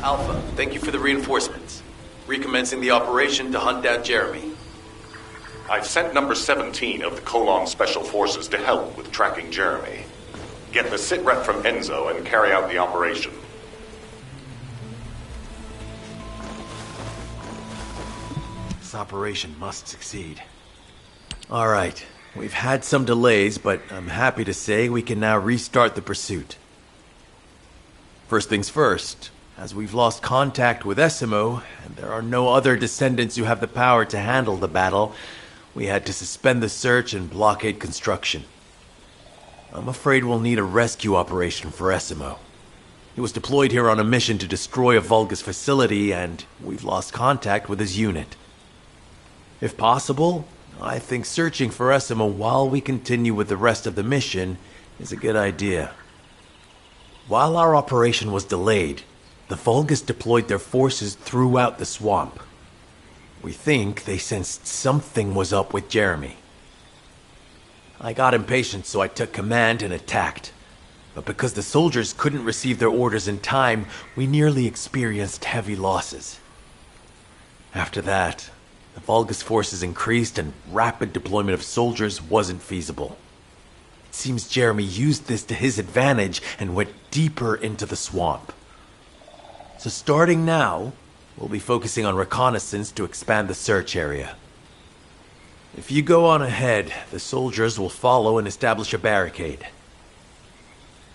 Alpha, thank you for the reinforcements. Recommencing the operation to hunt down Jeremy. I've sent number 17 of the Colon Special Forces to help with tracking Jeremy. Get the sitrep from Enzo and carry out the operation. This operation must succeed. Alright, we've had some delays, but I'm happy to say we can now restart the pursuit. First things first, as we've lost contact with Essimo, and there are no other descendants who have the power to handle the battle, we had to suspend the search and blockade construction. I'm afraid we'll need a rescue operation for Essimo. He was deployed here on a mission to destroy a Vulgus facility, and we've lost contact with his unit. If possible, I think searching for Essimo while we continue with the rest of the mission is a good idea. While our operation was delayed, the Vulgus deployed their forces throughout the swamp. We think they sensed something was up with Jeremy. I got impatient, so I took command and attacked. But because the soldiers couldn't receive their orders in time, we nearly experienced heavy losses. After that, the Vulgus forces increased and rapid deployment of soldiers wasn't feasible. It seems Jeremy used this to his advantage and went deeper into the swamp. So starting now, we'll be focusing on reconnaissance to expand the search area. If you go on ahead, the soldiers will follow and establish a barricade.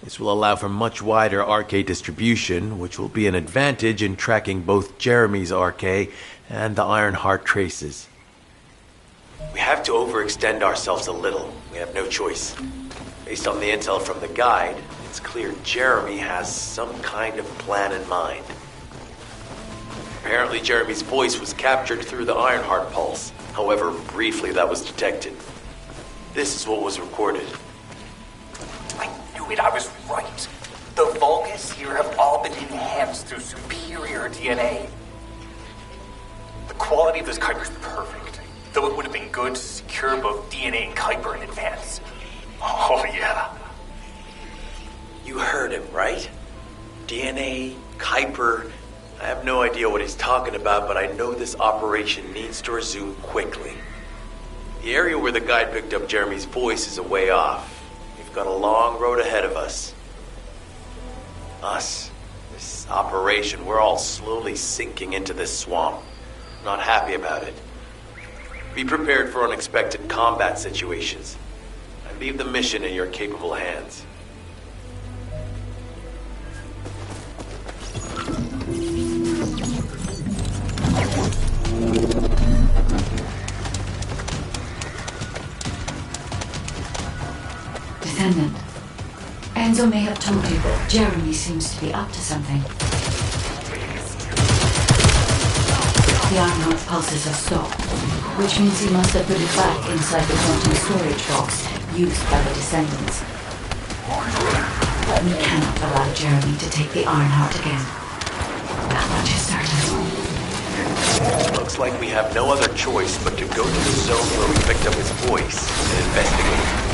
This will allow for much wider RK distribution, which will be an advantage in tracking both Jeremy's RK and the Ironheart traces. We have to overextend ourselves a little. We have no choice. Based on the intel from the guide, it's clear Jeremy has some kind of plan in mind. Apparently Jeremy's voice was captured through the Ironheart pulse. However, briefly that was detected. This is what was recorded. I knew it, I was right. The Vulgus here have all been enhanced through superior DNA. The quality of this Kuiper's perfect, though it would have been good to secure both DNA and Kuiper in advance. Oh yeah. You heard him, right? DNA, Kuiper. I have no idea what he's talking about, but I know this operation needs to resume quickly. The area where the guide picked up Jeremy's voice is a way off. We've got a long road ahead of us. This operation, we're all slowly sinking into this swamp. Not happy about it. Be prepared for unexpected combat situations. I leave the mission in your capable hands. Descendant, Enzo may have told you that Jeremy seems to be up to something. The Ironheart pulses have stopped, which means he must have put it back inside the quantum storage box used by the Descendants. We cannot allow Jeremy to take the Ironheart again. That much is certain. Looks like we have no other choice but to go to the zone where we picked up his voice and investigate.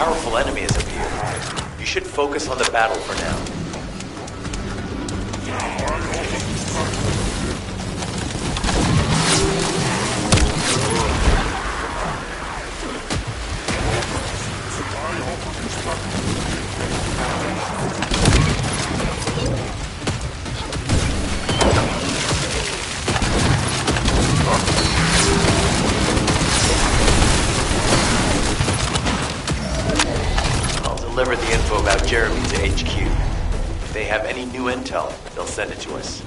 Powerful enemy has appeared. You should focus on the battle for now. HQ. If they have any new intel, they'll send it to us.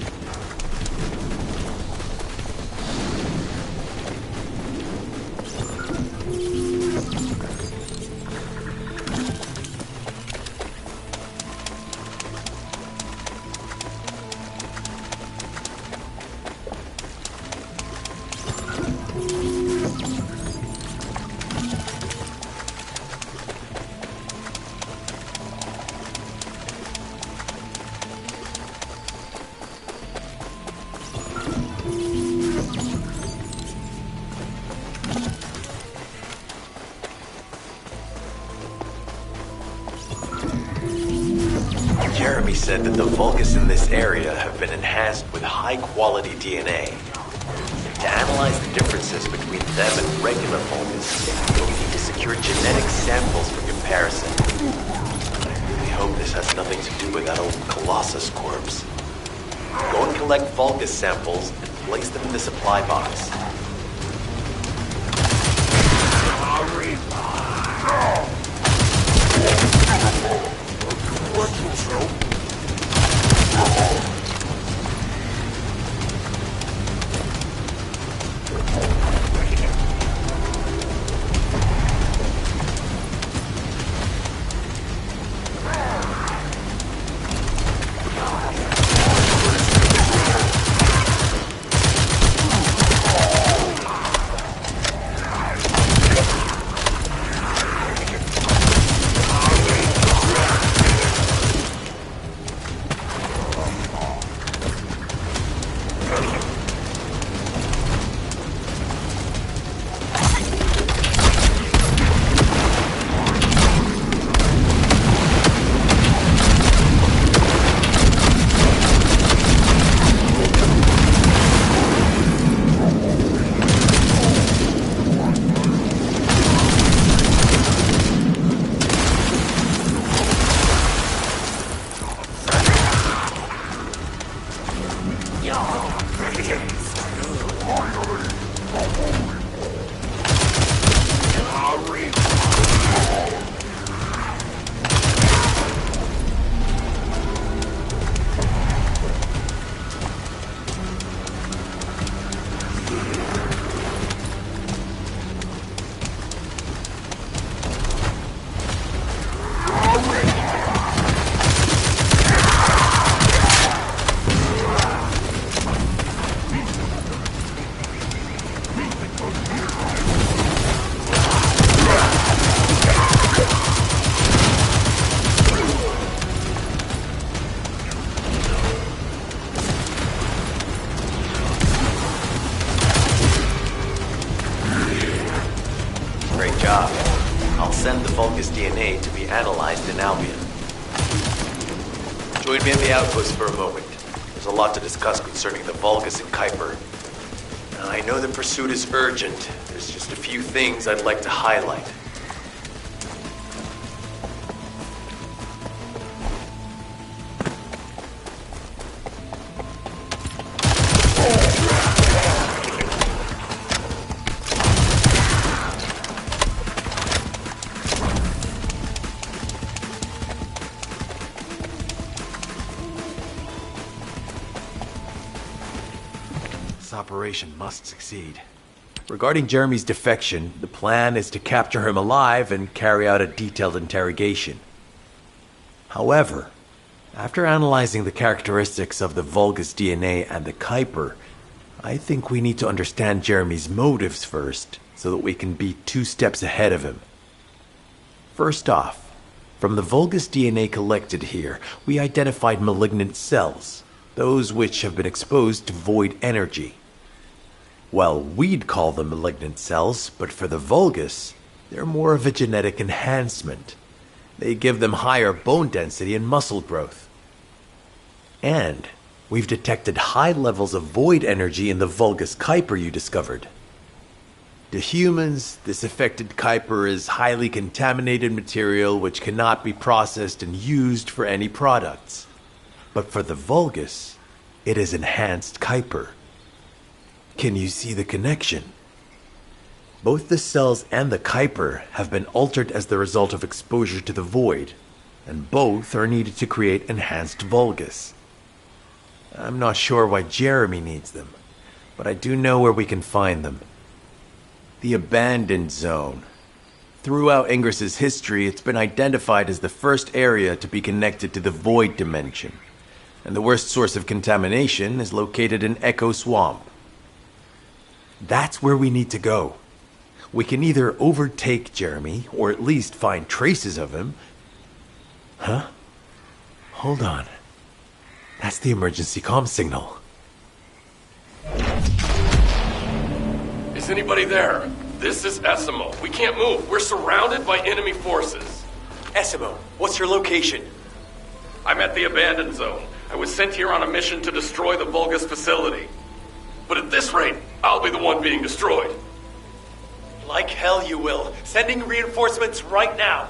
Jeremy said that the Vulgus in this area have been enhanced with high-quality DNA. To analyze the differences between them and regular Vulgus, we'll need to secure genetic samples for comparison. I really hope this has nothing to do with that old Colossus corpse. Go and collect Vulgus samples and place them in the supply box. I'll send the Vulgus DNA to be analyzed in Albion. Join me at the outpost for a moment. There's a lot to discuss concerning the Vulgus and Kuiper. Now, I know the pursuit is urgent. There's just a few things I'd like to highlight. Operation must succeed. Regarding Jeremy's defection, the plan is to capture him alive and carry out a detailed interrogation. However, after analyzing the characteristics of the Vulgus DNA and the Kuiper, I think we need to understand Jeremy's motives first, so that we can be 2 steps ahead of him. First off, from the Vulgus DNA collected here, we identified malignant cells, those which have been exposed to void energy. Well, we'd call them malignant cells, but for the Vulgus, they're more of a genetic enhancement. They give them higher bone density and muscle growth. And we've detected high levels of void energy in the Vulgus Kuiper you discovered. To humans, this affected Kuiper is highly contaminated material which cannot be processed and used for any products. But for the Vulgus, it is enhanced Kuiper. Can you see the connection? Both the cells and the Kuiper have been altered as the result of exposure to the void. and both are needed to create enhanced Vulgus. I'm not sure why Jeremy needs them, but I do know where we can find them. The Abandoned Zone. Throughout Ingris's history, it's been identified as the first area to be connected to the Void Dimension, and the worst source of contamination is located in Echo Swamp. That's where we need to go. We can either overtake Jeremy, or at least find traces of him. Huh? Hold on. That's the emergency comm signal. Is anybody there? This is Essimo. We can't move. We're surrounded by enemy forces. Essimo, what's your location? I'm at the Abandoned Zone. I was sent here on a mission to destroy the Vulgus facility. But at this rate, I'll be the one being destroyed. Like hell you will. Sending reinforcements right now.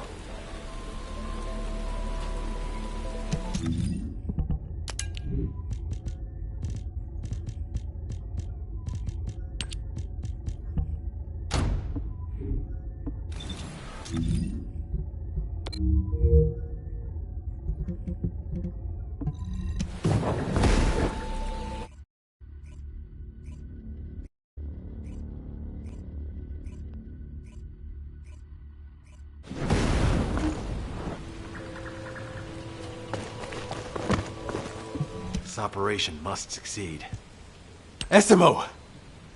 This operation must succeed. Essimo!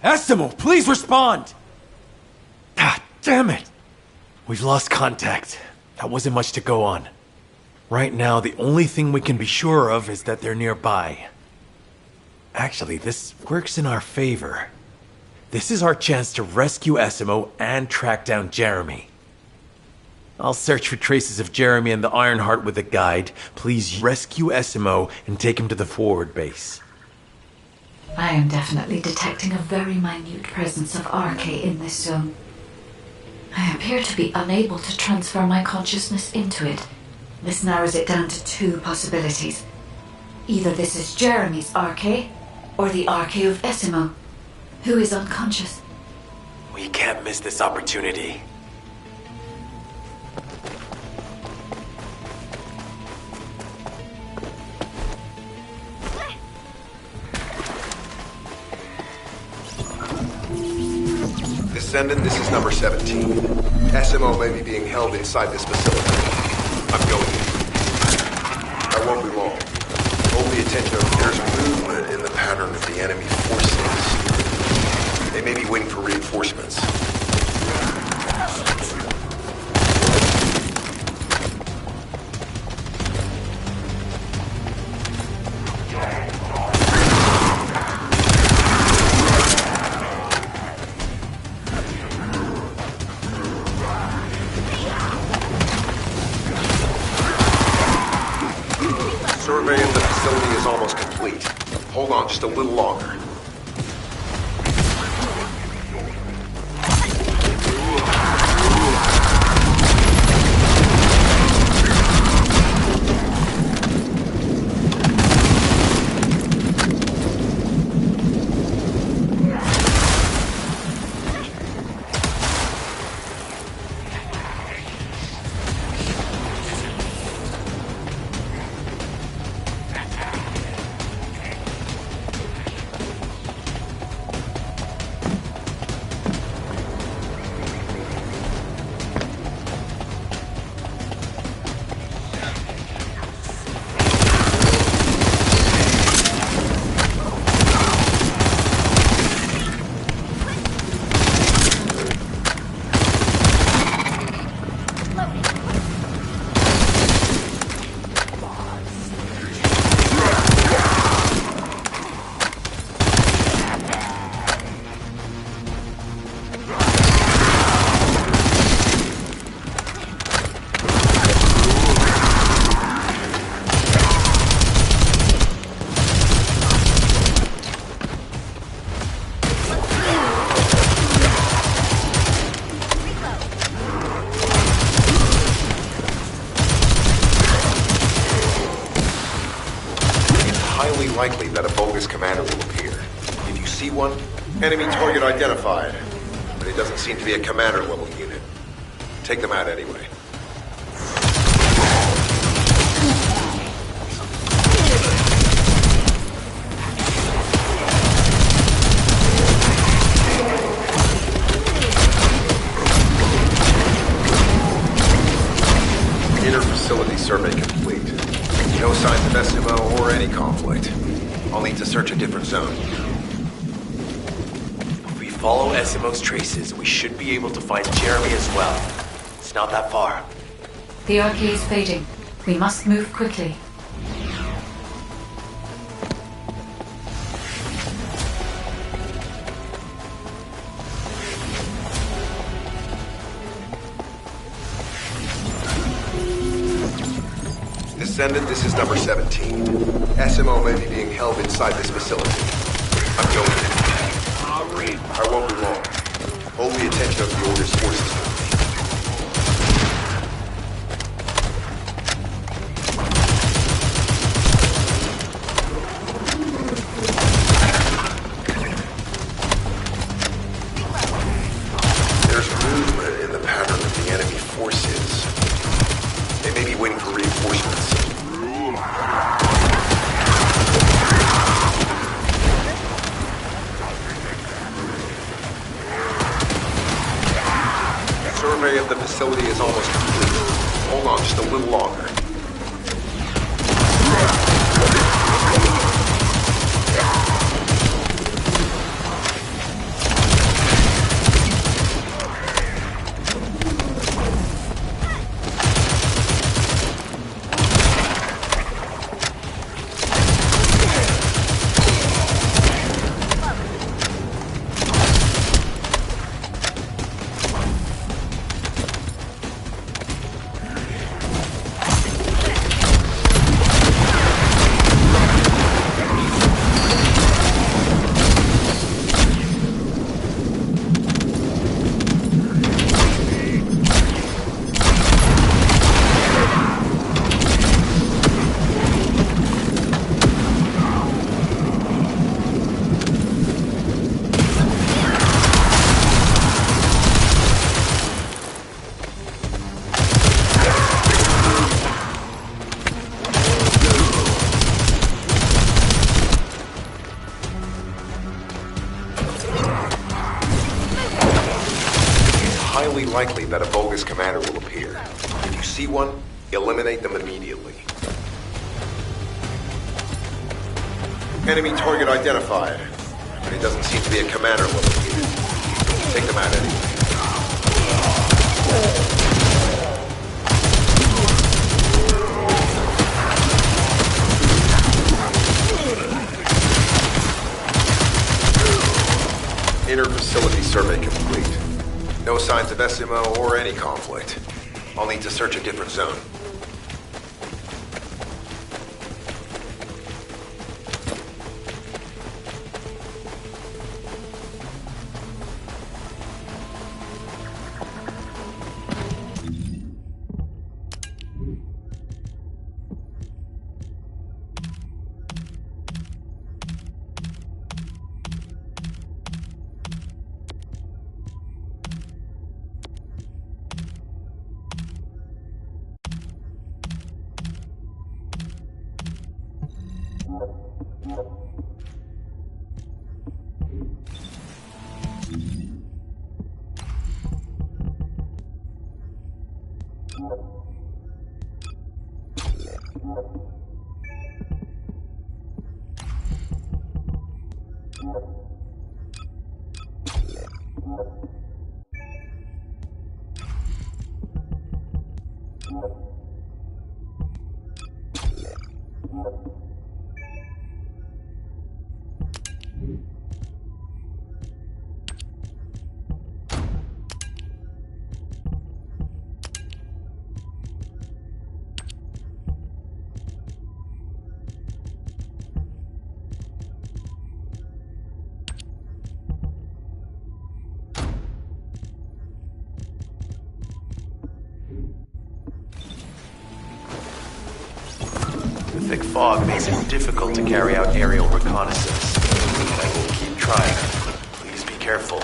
Essimo, please respond! Ah, damn it! We've lost contact. That wasn't much to go on. Right now, the only thing we can be sure of is that they're nearby. Actually, this works in our favor. This is our chance to rescue Essimo and track down Jeremy. I'll search for traces of Jeremy and the Ironheart with a guide. Please rescue Essimo and take him to the forward base. I am definitely detecting a very minute presence of RK in this zone. I appear to be unable to transfer my consciousness into it. This narrows it down to two possibilities. Either this is Jeremy's RK, or the RK of Essimo, who is unconscious. We can't miss this opportunity. Descendant, this is number 17. Essimo may be being held inside this facility. I'm going in. I won't be long. Hold the attention of there's movement in the pattern of the enemy forces. They may be waiting for reinforcements. Survey of the facility is almost complete. Hold on just a little longer. Likely that a bogus commander will appear. If you see one, enemy target identified. But it doesn't seem to be a commander level unit. Take them out anyway. I'll need to search a different zone. If we follow SMO's traces, we should be able to find Jeremy as well. It's not that far. The arcade is fading. We must move quickly. Descendant, this is number 17. SMO may be being held inside this facility. I'm going in. I won't be long. Hold the attention of the Order's forces. There's movement in the pattern of the enemy forces. They may be waiting for reinforcements. Survey of the facility is almost complete. Hold on just a little longer. Highly likely that a Vulgus commander will appear. If you see one, eliminate them immediately. Enemy target identified. But it doesn't seem to be a commander located. Take them out anyway. Inner facility survey complete. No signs of SMO or any conflict. I'll need to search a different zone. The thick fog makes it difficult to carry out aerial reconnaissance. But I will keep trying. Please be careful.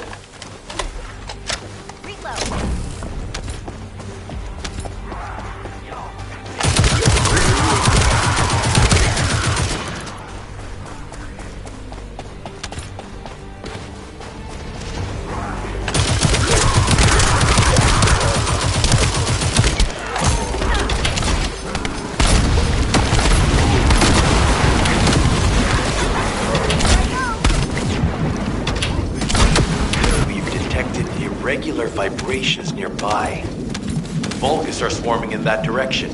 irregular vibrations nearby. The Vulgus are swarming in that direction.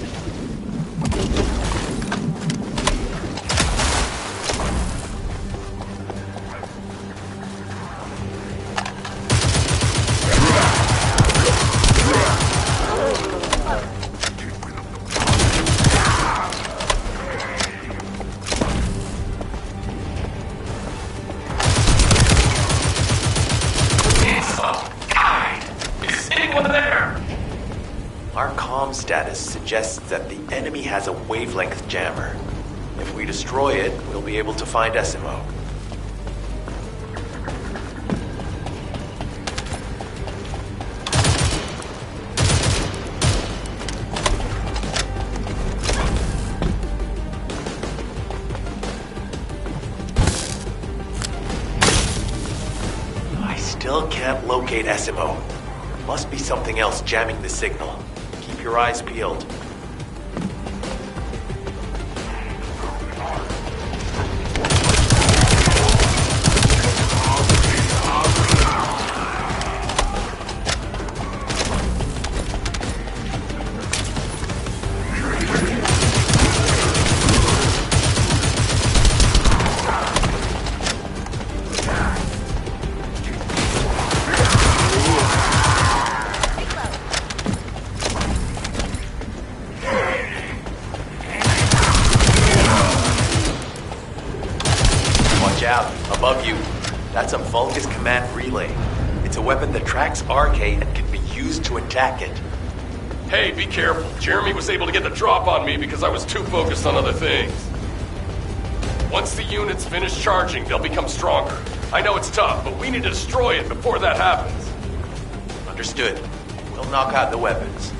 Status suggests that the enemy has a wavelength jammer. If we destroy it, we'll be able to find SMO. I still can't locate SMO. Must be something else jamming the signal. Keep your eyes peeled. Out, above you. That's a Vulgus command relay. It's a weapon that tracks RK and can be used to attack it. Hey, be careful. Jeremy was able to get the drop on me because I was too focused on other things. Once the units finish charging, they'll become stronger. I know it's tough, but we need to destroy it before that happens. Understood. We'll knock out the weapons.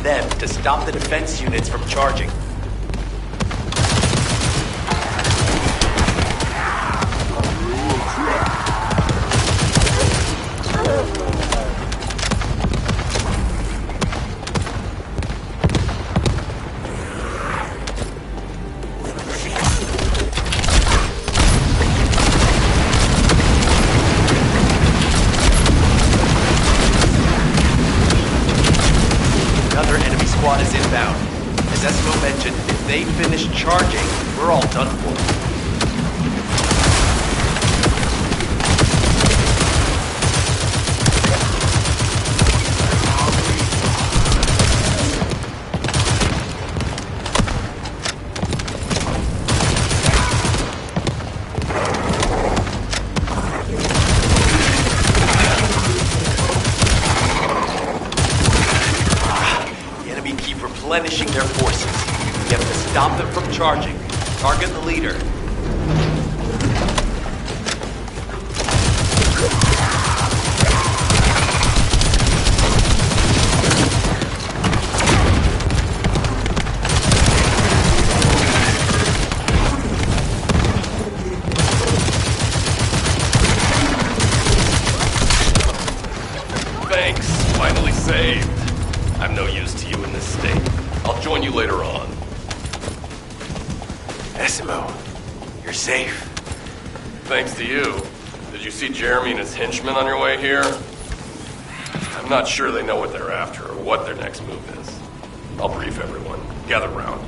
Them to stop the defense units from charging. Squad is inbound. As Esmo mentioned, if they finish charging, we're all done for. Replenishing their forces. We have to stop them from charging. Target the leader. Thanks. Finally saved. I'm no use to you in this state. I'll join you later on. Esmo, you're safe. Thanks to you. Did you see Jeremy and his henchmen on your way here? I'm not sure they know what they're after or what their next move is. I'll brief everyone. Gather round.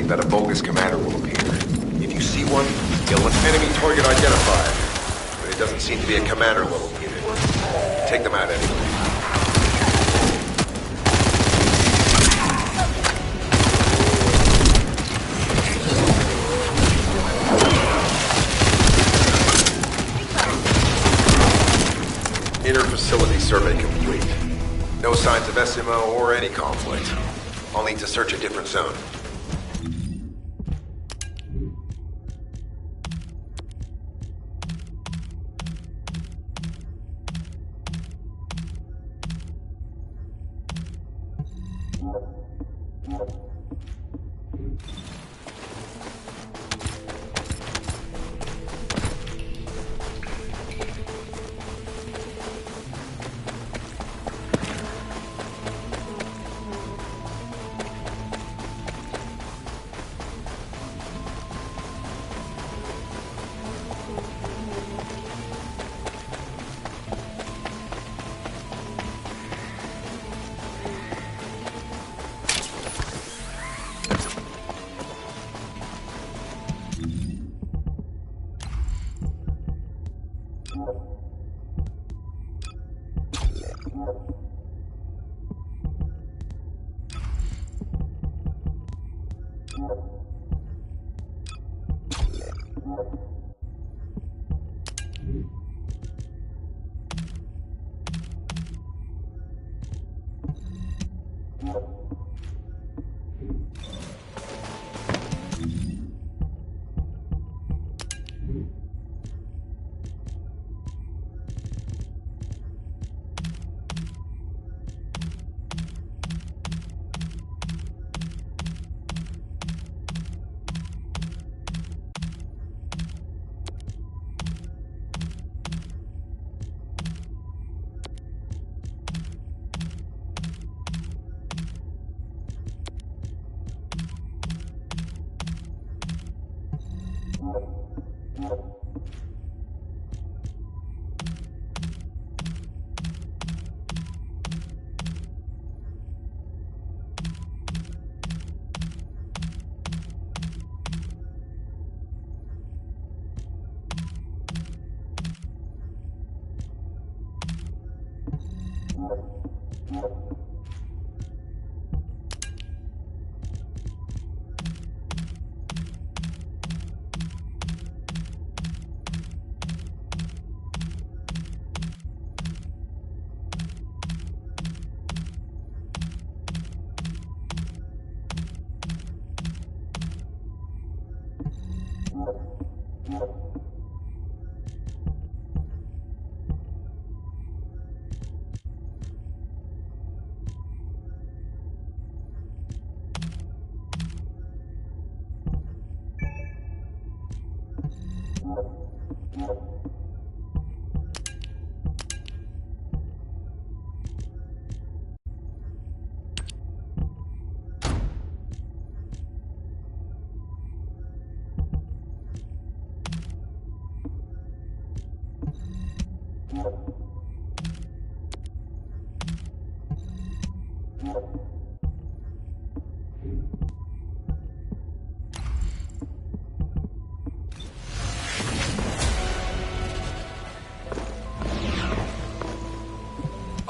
that a Vulgus commander will appear. If you see one, yell an enemy target identified. But it doesn't seem to be a commander-level unit. Take them out anyway. Inter-facility survey complete. No signs of SMO or any conflict. I'll need to search a different zone.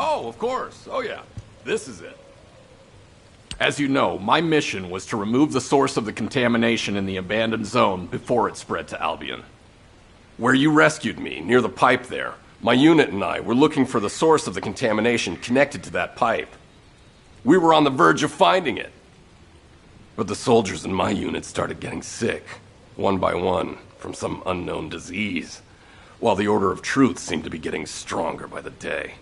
Oh, of course. Oh, yeah. This is it. As you know, my mission was to remove the source of the contamination in the abandoned zone before it spread to Albion. Where you rescued me, near the pipe there, my unit and I were looking for the source of the contamination connected to that pipe. We were on the verge of finding it. But the soldiers in my unit started getting sick, one by one, from some unknown disease, while the Order of Truth seemed to be getting stronger by the day.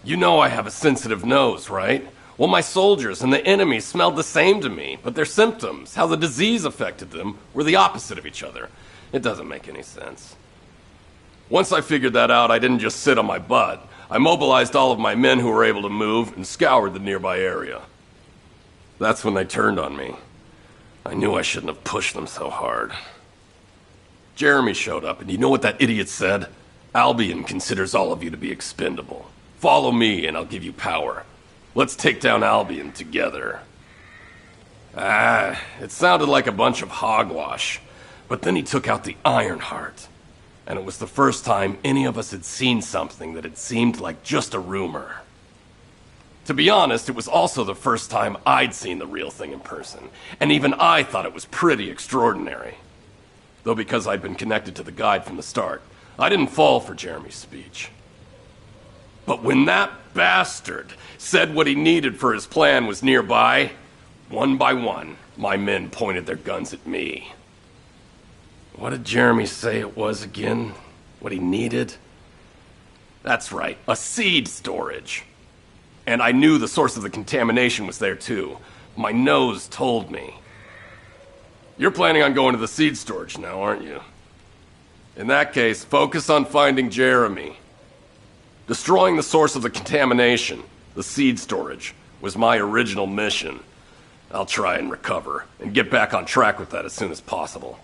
You know I have a sensitive nose, right? Well, my soldiers and the enemy smelled the same to me, but their symptoms, how the disease affected them, were the opposite of each other. It doesn't make any sense. Once I figured that out, I didn't just sit on my butt. I mobilized all of my men who were able to move and scoured the nearby area. That's when they turned on me. I knew I shouldn't have pushed them so hard. Jeremy showed up, and you know what that idiot said? Albion considers all of you to be expendable. Follow me, and I'll give you power. Let's take down Albion together. It sounded like a bunch of hogwash. But then he took out the Ironheart. And it was the first time any of us had seen something that had seemed like just a rumor. To be honest, it was also the first time I'd seen the real thing in person, and even I thought it was pretty extraordinary. Though because I'd been connected to the guide from the start, I didn't fall for Jeremy's speech. But when that bastard said what he needed for his plan was nearby, one by one, my men pointed their guns at me. What did Jeremy say it was again? What he needed? That's right, a seed storage. And I knew the source of the contamination was there too. My nose told me. You're planning on going to the seed storage now, aren't you? In that case, focus on finding Jeremy. Destroying the source of the contamination, the seed storage, was my original mission. I'll try and recover, and get back on track with that as soon as possible.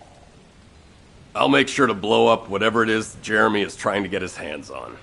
I'll make sure to blow up whatever it is Jeremy is trying to get his hands on.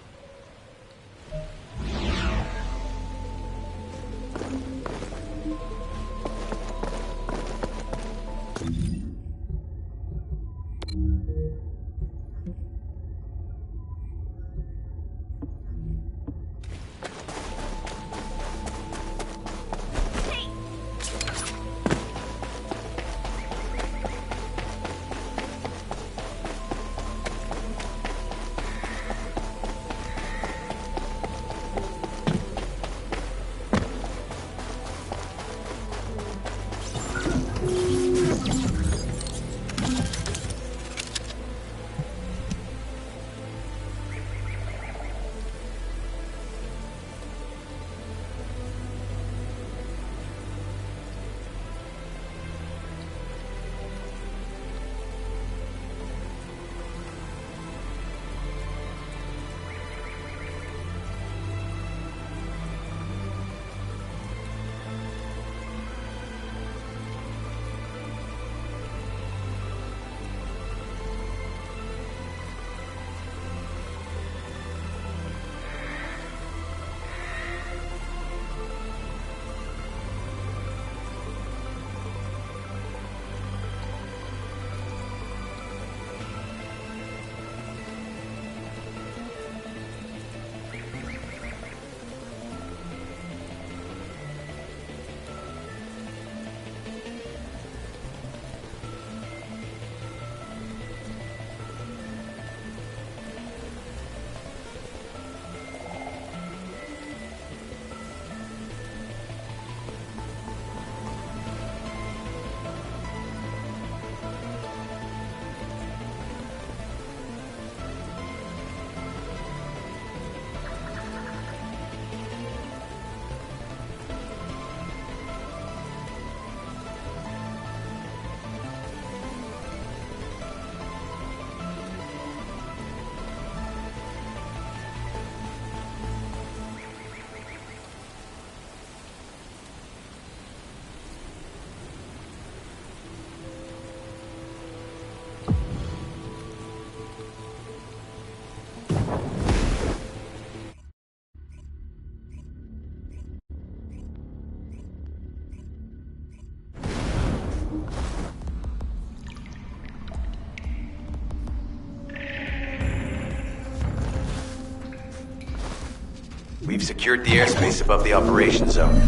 We've secured the airspace above the operation zone.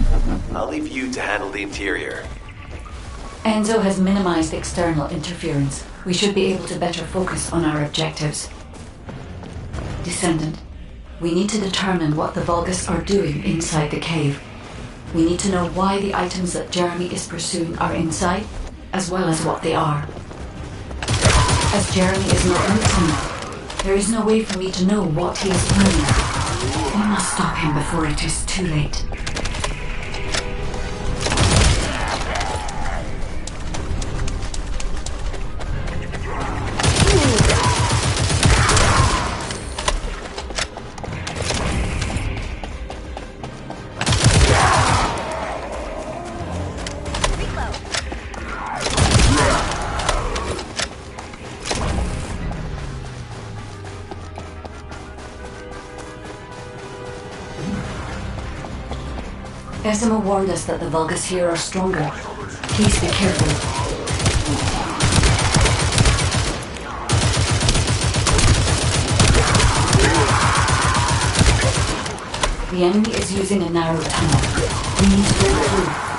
I'll leave you to handle the interior. Enzo has minimized external interference. We should be able to better focus on our objectives. Descendant, we need to determine what the Vulgus are doing inside the cave. We need to know why the items that Jeremy is pursuing are inside, as well as what they are. As Jeremy is not listening, there is no way for me to know what he is planning. We must stop him before it is too late. Esima warned us that the Vulgus here are stronger. Please be careful. The enemy is using a narrow tunnel. We need to go through.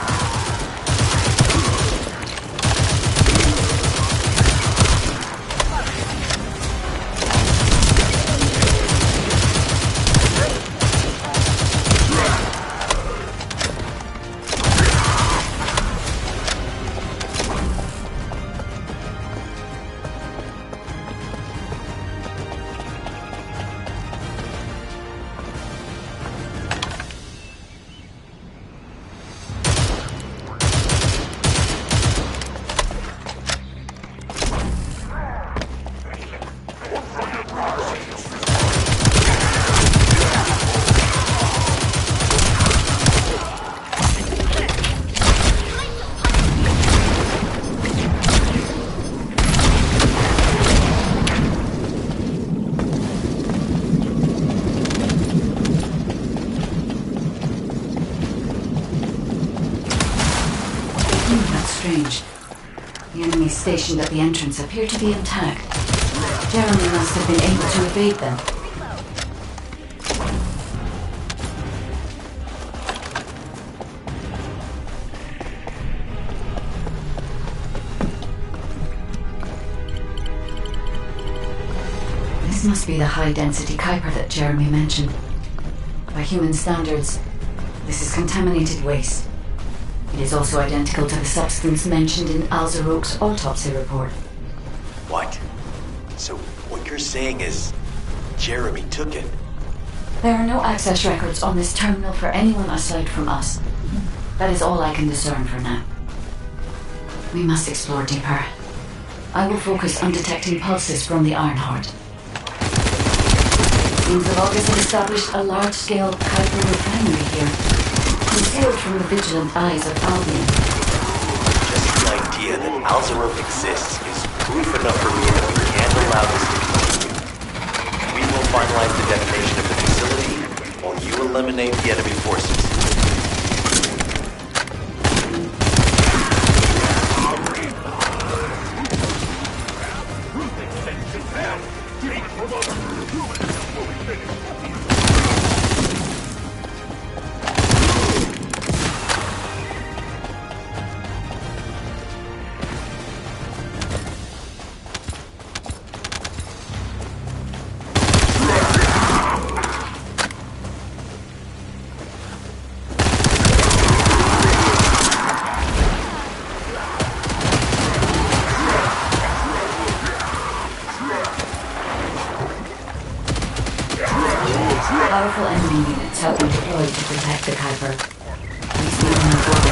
Strange. The enemies stationed at the entrance appear to be intact. Jeremy must have been able to evade them. This must be the high-density Kuiper that Jeremy mentioned. By human standards, this is contaminated waste. It is also identical to the substance mentioned in Alzarok's autopsy report. What? So what you're saying is Jeremy took it? There are no access records on this terminal for anyone aside from us. That is all I can discern for now. We must explore deeper. I will focus on detecting pulses from the Ironheart. Seems the Vulgus have established a large-scale Kuiper refinery here, concealed from the vigilant eyes of Albion. Just the idea that Alzarok exists is proof enough for me that we can't allow this to continue. We will finalize the detonation of the facility while you eliminate the enemy forces. Powerful enemy units have been deployed to protect the Kuiper. Please leave them forward.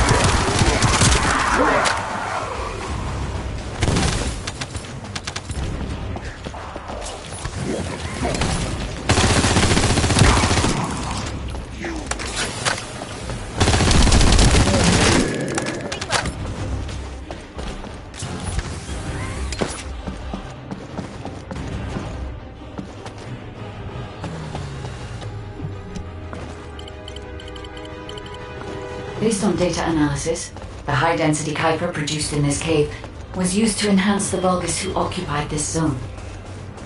Based on data analysis, the high-density Kuiper produced in this cave was used to enhance the Vulgus who occupied this zone.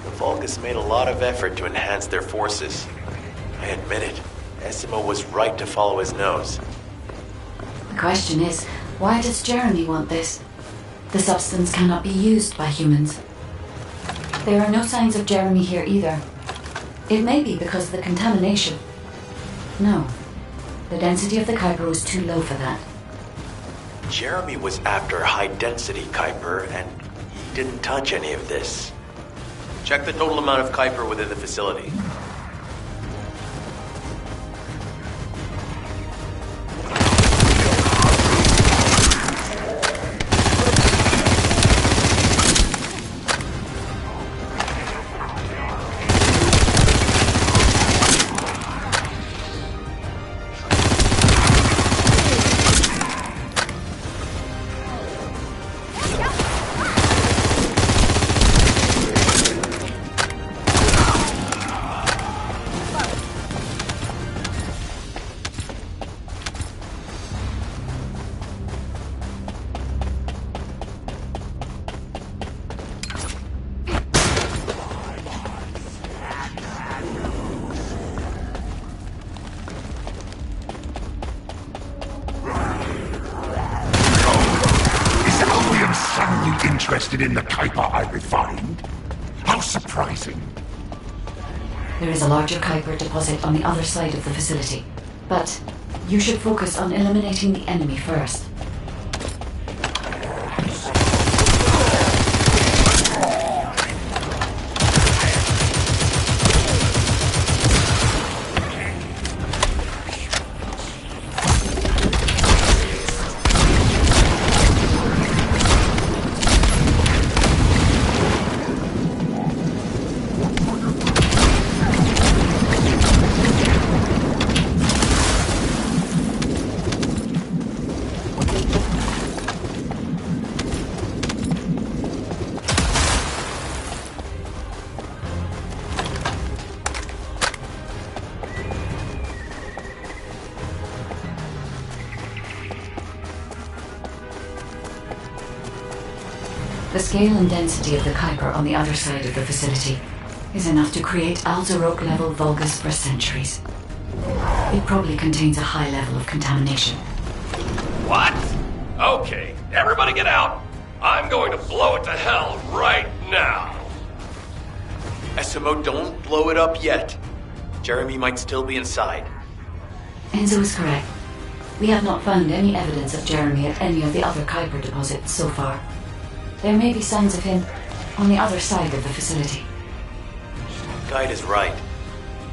The Vulgus made a lot of effort to enhance their forces. I admit it. Essimo was right to follow his nose. The question is, why does Jeremy want this? The substance cannot be used by humans. There are no signs of Jeremy here either. It may be because of the contamination. No. The density of the Kuiper was too low for that. Jeremy was after high-density Kuiper, and he didn't touch any of this. Check the total amount of Kuiper within the facility. in the Kuiper I refined? How surprising. There is a larger Kuiper deposit on the other side of the facility. But you should focus on eliminating the enemy first. The scale and density of the Kuiper on the other side of the facility is enough to create Alzarok-level Vulgus for centuries. It probably contains a high level of contamination. What? Okay, everybody get out. I'm going to blow it to hell right now. SMO, don't blow it up yet. Jeremy might still be inside. Enzo is correct. We have not found any evidence of Jeremy at any of the other Kuiper deposits so far. There may be signs of him on the other side of the facility. Guide is right.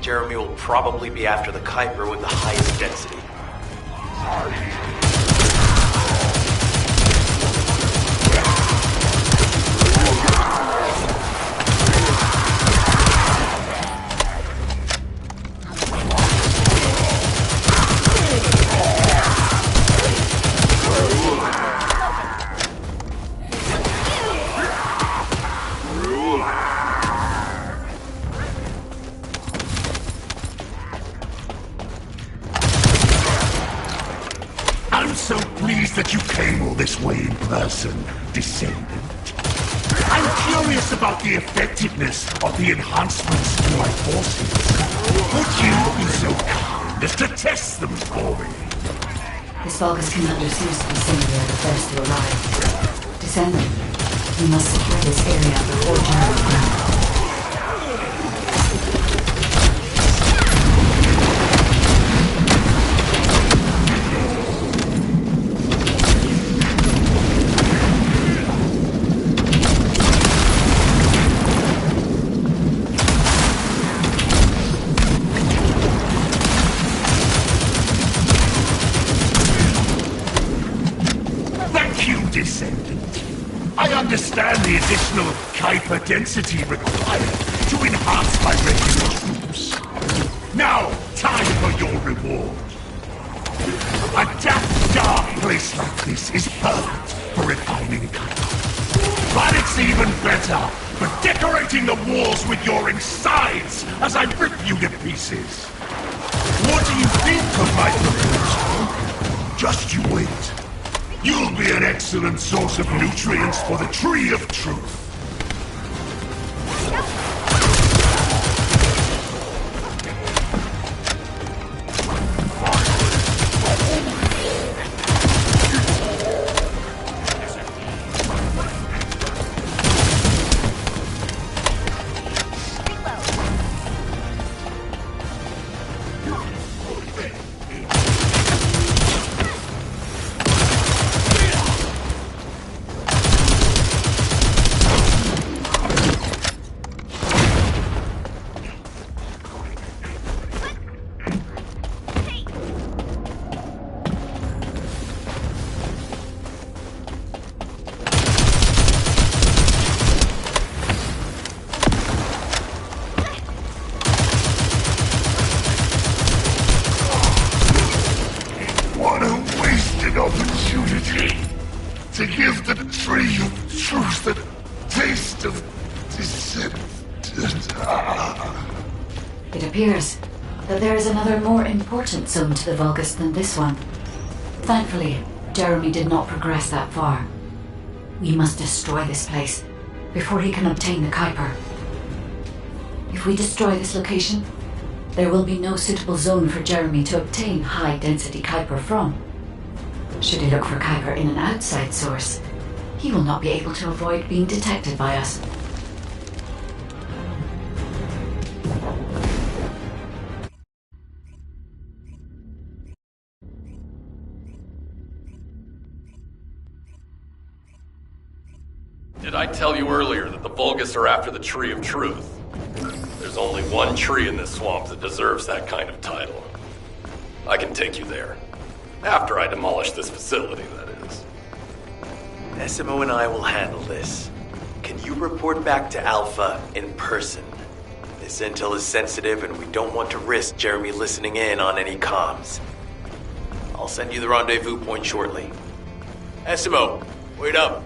Jeremy will probably be after the Kuiper with the highest density. I'm so pleased that you came all this way in person, Descendant. I'm curious about the effectiveness of the enhancements to my forces. Would you be so kind as to test them for me? This Vulgus commander seems to be similar the first to arrive. Descendant, we must secure this area before Jeremy. Descendant. I understand the additional Kuiper density required to enhance my regular troops. Now, time for your reward. A damp, dark place like this is perfect for refining Kuiper. But it's even better for decorating the walls with your insides as I rip you to pieces. What do you think of my proposal? Just you wait. You'll be an excellent source of nutrients for the Tree of Truth. Opportunity to give the Tree of Truth the taste of Descendant. It appears that there is another more important zone to the Vulgus than this one. Thankfully, Jeremy did not progress that far. We must destroy this place before he can obtain the Kuiper. If we destroy this location, there will be no suitable zone for Jeremy to obtain high-density Kuiper from. Should he look for Kuiper in an outside source, He will not be able to avoid being detected by us. Did I tell you earlier that the Vulgus are after the Tree of Truth? There's only one tree in this swamp that deserves that kind of title. I can take you there. After I demolish this facility, that is. SMO and I will handle this. Can you report back to Alpha in person? This intel is sensitive and we don't want to risk Jeremy listening in on any comms. I'll send you the rendezvous point shortly. SMO, wait up.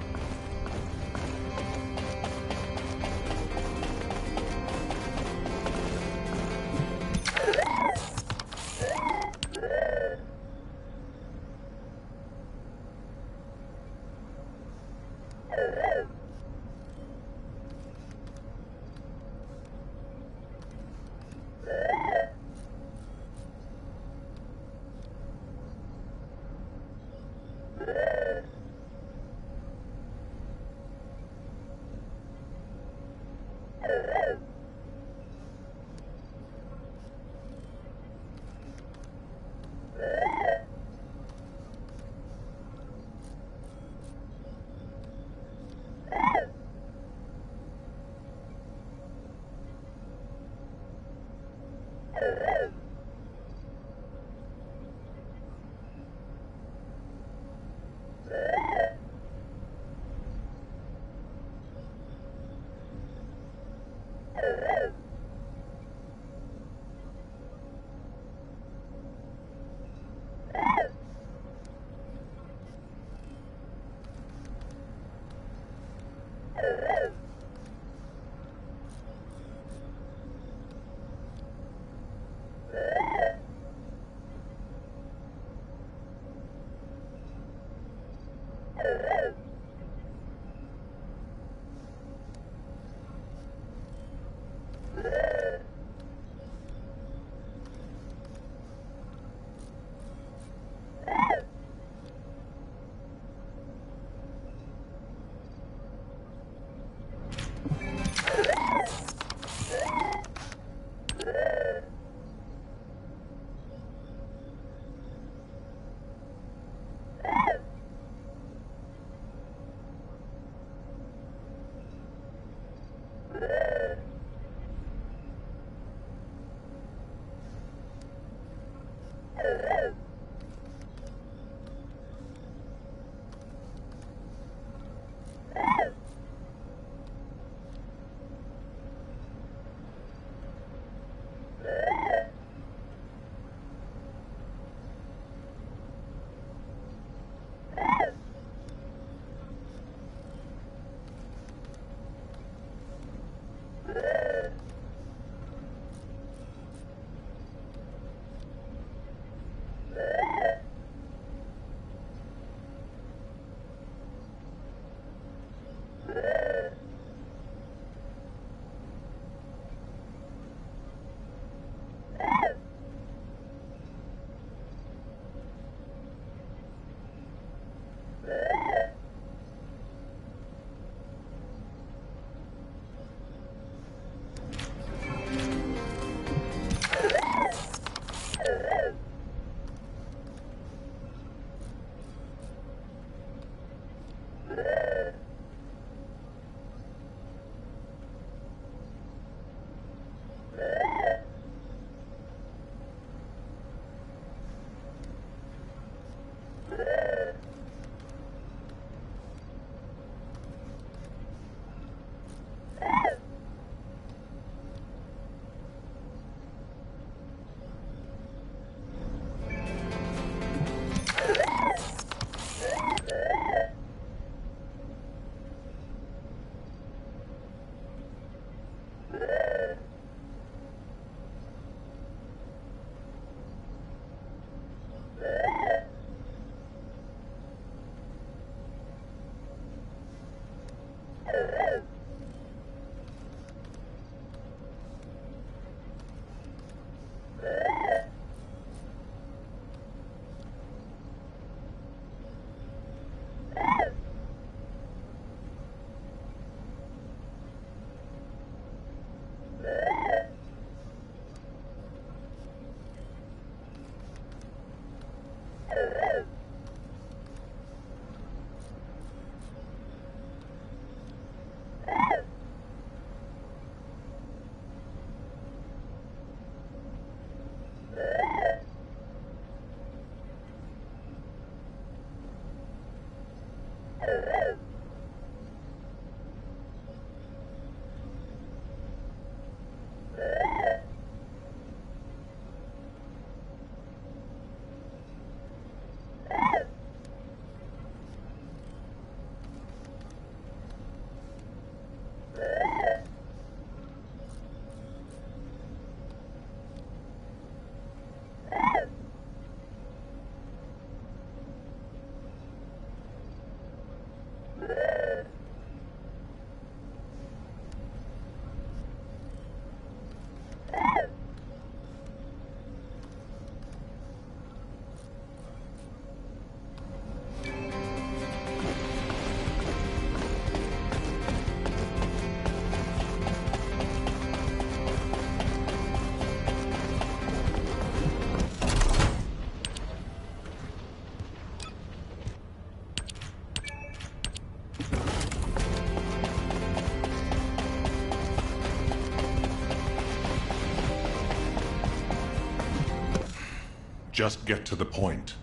Just get to the point.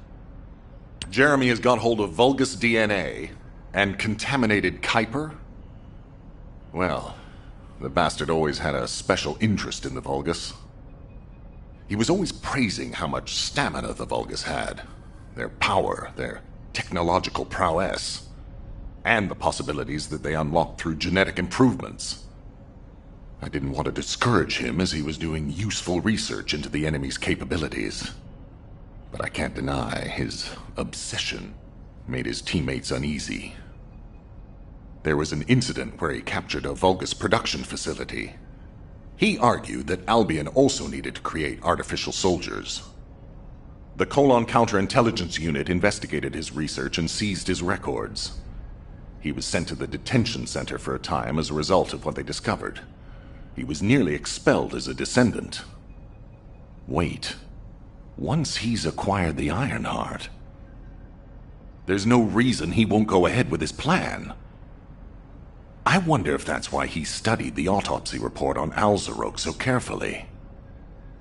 Jeremy has got hold of Vulgus DNA and contaminated Kuiper? Well, the bastard always had a special interest in the Vulgus. He was always praising how much stamina the Vulgus had, their power, their technological prowess, and the possibilities that they unlocked through genetic improvements. I didn't want to discourage him as he was doing useful research into the enemy's capabilities. But I can't deny his obsession made his teammates uneasy. There was an incident where he captured a Vulgus production facility. He argued that Albion also needed to create artificial soldiers. The Colon Counterintelligence Unit investigated his research and seized his records. He was sent to the detention center for a time as a result of what they discovered. He was nearly expelled as a descendant. Wait. Once he's acquired the Ironheart, there's no reason he won't go ahead with his plan. I wonder if that's why he studied the autopsy report on Alzarok so carefully.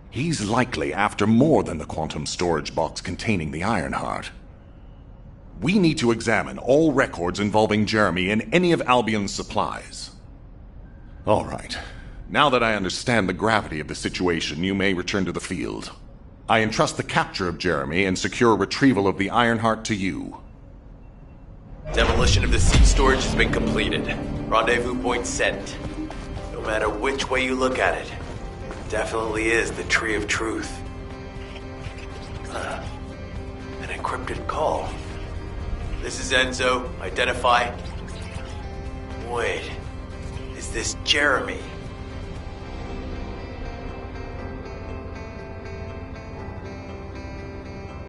He's likely after more than the quantum storage box containing the Ironheart. We need to examine all records involving Jeremy and any of Albion's supplies. All right. Now that I understand the gravity of the situation, you may return to the field. I entrust the capture of Jeremy and secure retrieval of the Ironheart to you. Demolition of the seed storage has been completed. Rendezvous point set. No matter which way you look at it, it definitely is the Tree of Truth. An encrypted call. This is Enzo. Identify. Wait. Is this Jeremy?